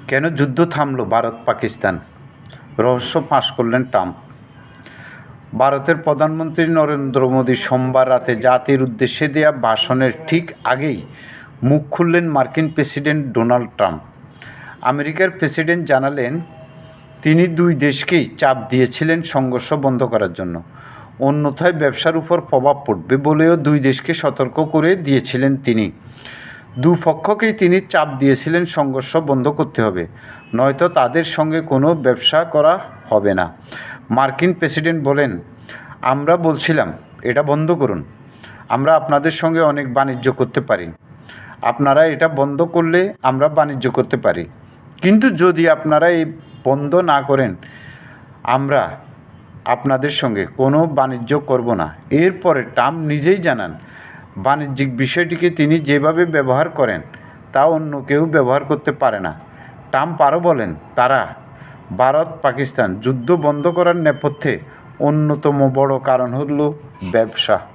কেন যুদ্ধ থামল ভারত পাকিস্তান? রহস্য ফাঁস করলেন ট্রাম্প। ভারতের প্রধানমন্ত্রী নরেন্দ্র মোদী সোমবার রাতে জাতির উদ্দেশ্যে দেয়া ভাষণের ঠিক আগেই মুখ খুললেন মার্কিন প্রেসিডেন্ট ডোনাল্ড ট্রাম্প। আমেরিকার প্রেসিডেন্ট জানালেন, তিনি দুই দেশকেই চাপ দিয়েছিলেন সংঘর্ষ বন্ধ করার জন্য, অন্যথায় ব্যবসার উপর প্রভাব পড়বে বলেও দুই দেশকে সতর্ক করে দিয়েছিলেন তিনি। দুপক্ষকেই তিনি চাপ দিয়েছিলেন সংঘর্ষ বন্ধ করতে হবে, নয়তো তাদের সঙ্গে কোনো ব্যবসা করা হবে না। মার্কিন প্রেসিডেন্ট বলেন, আমরা বলছিলাম এটা বন্ধ করুন, আমরা আপনাদের সঙ্গে অনেক বাণিজ্য করতে পারি, আপনারা এটা বন্ধ করলে আমরা বাণিজ্য করতে পারি, কিন্তু যদি আপনারা এই বন্ধ না করেন আমরা আপনাদের সঙ্গে কোনো বাণিজ্য করব না। এরপরে ট্রাম্প নিজেই জানান, বাণিজ্যিক বিষয়টিকে তিনি যেভাবে ব্যবহার করেন তা অন্য কেউ ব্যবহার করতে পারে না। ট্রাম্প আরও বলেন, তারা ভারত পাকিস্তান যুদ্ধ বন্ধ করার নেপথ্যে অন্যতম বড় কারণ হলো ব্যবসা।